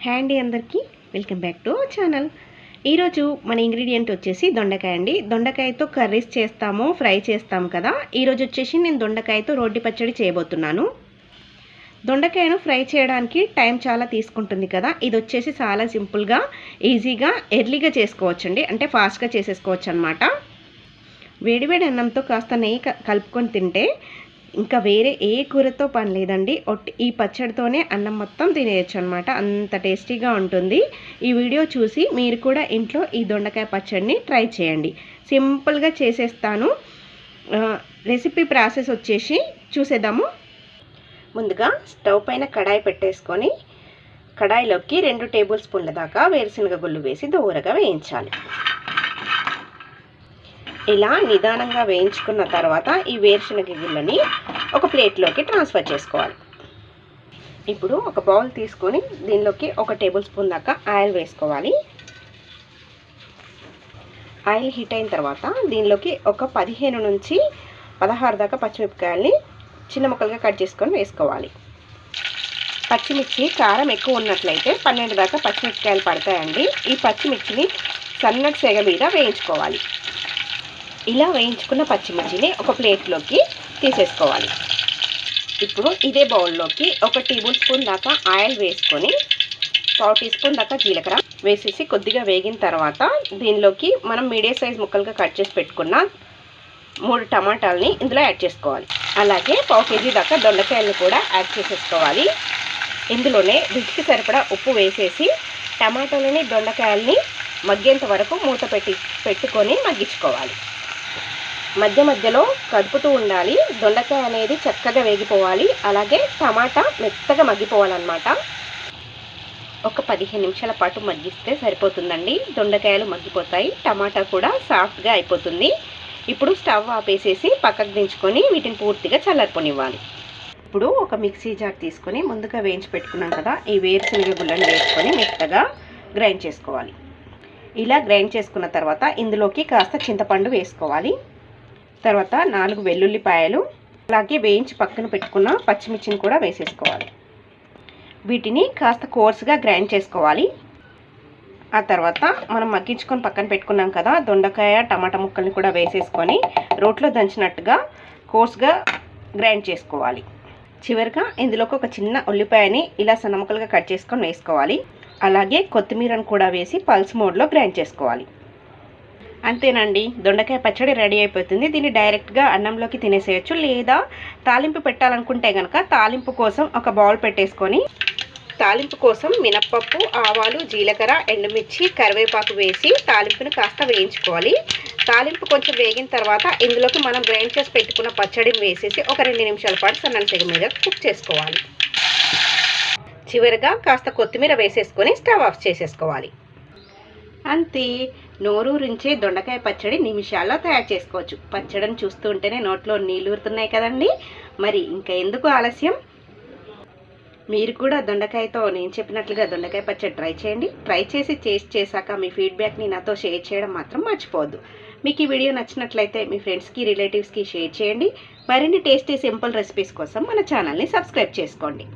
Hi అండి అందరికీ welcome back to our channel. ఈరోజు మన ఇంగ్రీడియంట్ వచ్చేసి దొండకాయ అండి. దొండకాయతో కర్రీస్ చేస్తాము, ఫ్రై చేస్తాము కదా. ఈరోజు వచ్చేసి నేను దొండకాయతో రోటి పచ్చడి చేయబోతున్నాను. దొండకాయను ఫ్రై చేయడానికి టైం చాలా తీసుకుంటుంది కదా. ఇది వచ్చేసి చాలా సింపుల్గా, ఈజీగా, ఎర్లీగా చేసుకోవచ్చండి. అంటే ఫాస్ట్గా చేసేసుకోవచ్చు అనమాట. వేడివేడి అన్నంతో కాస్త నెయ్యి కలుపుకొని తింటే ఇంకా వేరే ఏ కూరతో పని లేదండి. ఈ పచ్చడితోనే అన్నం మొత్తం తినేయచ్చు అనమాట. అంత టేస్టీగా ఉంటుంది. ఈ వీడియో చూసి మీరు కూడా ఇంట్లో ఈ దొండకాయ పచ్చడిని ట్రై చేయండి. సింపుల్గా చేసేస్తాను. రెసిపీ ప్రాసెస్ వచ్చేసి చూసేద్దాము. ముందుగా స్టవ్ పైన కడాయి పెట్టేసుకొని కడాయిలోకి 2 టేబుల్ స్పూన్ల దాకా వేరుశనగ గుళ్ళు వేసి దోరగా వేయించాలి. ఇలా నిదానంగా వేయించుకున్న తర్వాత ఈ వేరుశనగ గుళ్ళని ఒక ప్లేట్లోకి ట్రాన్స్ఫర్ చేసుకోవాలి. ఇప్పుడు ఒక బౌల్ తీసుకొని దీనిలోకి 1 టేబుల్ స్పూన్ దాకా ఆయిల్ వేసుకోవాలి. ఆయిల్ హీట్ అయిన తర్వాత దీనిలోకి ఒక 15 నుంచి 16 దాకా పచ్చిమిరపకాయలని చిన్న ముక్కలుగా కట్ చేసుకొని వేసుకోవాలి. పచ్చిమిర్చి కారం ఎక్కువ ఉన్నట్లయితే 12 దాకా పచ్చిమిరపకాయలు పడతాయండి. ఈ పచ్చిమిర్చిని సన్నటి సెగ మీద వేయించుకోవాలి. ఇలా వేయించుకున్న పచ్చిమిర్చిని ఒక ప్లేట్లోకి తీసేసుకోవాలి. ఇప్పుడు ఇదే బౌల్లోకి 1 టేబుల్ స్పూన్ దాకా ఆయిల్ వేసుకొని 1/4 టీ స్పూన్ దాకా జీలకర్ర వేసేసి కొద్దిగా వేగిన తర్వాత దీనిలోకి మనం మీడియం సైజ్ ముక్కలుగా కట్ చేసి పెట్టుకున్న 3 టమాటాలని ఇందులో యాడ్ చేసుకోవాలి. అలాగే 1/2 కేజీ దాకా దొండకాయలను కూడా యాడ్ చేసేసుకోవాలి. ఇందులోనే రుచికి సరిపడా ఉప్పు వేసేసి టమాటాలని దొండకాయలని మగ్గేంత వరకు మూత పెట్టుకొని మగ్గించుకోవాలి. మధ్య మధ్యలో కదుపుతూ ఉండాలి. దొండకాయ అనేది చక్కగా వేగిపోవాలి. అలాగే టమాటా మెత్తగా మగ్గిపోవాలన్నమాట. ఒక 15 నిమిషాల పాటు మగ్గిస్తే సరిపోతుందండి. దొండకాయలు మగ్గిపోతాయి, టమాటా కూడా సాఫ్ట్గా అయిపోతుంది. ఇప్పుడు స్టవ్ ఆపేసేసి పక్కకు దించుకొని వీటిని పూర్తిగా చల్లారిపోనివ్వాలి. ఇప్పుడు ఒక మిక్సీ జార్ తీసుకొని ముందుగా వేయించి పెట్టుకున్నాం కదా, ఈ వేరుశనగ గుళ్ళని వేసుకొని మెత్తగా గ్రైండ్ చేసుకోవాలి. ఇలా గ్రైండ్ చేసుకున్న తర్వాత ఇందులోకి కాస్త చింతపండు వేసుకోవాలి. తర్వాత 4 వెల్లుల్లిపాయలు, అలాగే వేయించి పక్కన పెట్టుకున్న పచ్చిమిర్చిని కూడా వేసేసుకోవాలి. వీటిని కాస్త కోర్సుగా గ్రైండ్ చేసుకోవాలి. ఆ తర్వాత మనం మగ్గించుకొని పక్కన పెట్టుకున్నాం కదా దొండకాయ టమాటా ముక్కల్ని కూడా వేసేసుకొని రోట్లో దంచినట్టుగా కోర్సుగా గ్రైండ్ చేసుకోవాలి. చివరిగా ఇందులోకి ఒక చిన్న ఉల్లిపాయని ఇలా సన్న ముక్కలుగా కట్ చేసుకొని వేసుకోవాలి. అలాగే కొత్తిమీరను కూడా వేసి పల్స్ మోడ్లో గ్రైండ్ చేసుకోవాలి. అంతేనండి, దొండకాయ పచ్చడి రెడీ అయిపోతుంది. దీన్ని డైరెక్ట్గా అన్నంలోకి తినేసేయచ్చు. లేదా తాలింపు పెట్టాలనుకుంటే కనుక తాలింపు కోసం ఒక బౌల్ పెట్టేసుకొని తాలింపు కోసం మినప్పప్పు, ఆవాలు, జీలకర్ర, ఎండుమిర్చి, కరివేపాకు వేసి తాలింపును కాస్త వేయించుకోవాలి. తాలింపు కొంచెం వేగిన తర్వాత ఇందులోకి మనం గ్రైండ్ చేసి పెట్టుకున్న పచ్చడిని వేసేసి ఒక 2 నిమిషాల పాటు సన్నని సెగ మీద కుక్ చేసుకోవాలి. చివరిగా కాస్త కొత్తిమీర వేసేసుకొని స్టవ్ ఆఫ్ చేసేసుకోవాలి. అంతే, నోరూరించే దొండకాయ పచ్చడి నిమిషాల్లో తయారు చేసుకోవచ్చు. పచ్చడిని చూస్తూ ఉంటేనే నోట్లో నీళ్ళు ఊరుతున్నాయి కదండి. మరి ఇంకా ఎందుకు ఆలస్యం? మీరు కూడా దొండకాయతో నేను చెప్పినట్లుగా దొండకాయ పచ్చడి ట్రై చేయండి. ట్రై చేసి చేశాక మీ ఫీడ్బ్యాక్ని నాతో షేర్ చేయడం మాత్రం మర్చిపోవద్దు. మీకు ఈ వీడియో నచ్చినట్లయితే మీ ఫ్రెండ్స్కి, రిలేటివ్స్కి షేర్ చేయండి. మరిన్ని టేస్టీ సింపుల్ రెసిపీస్ కోసం మన ఛానల్ని సబ్స్క్రైబ్ చేసుకోండి.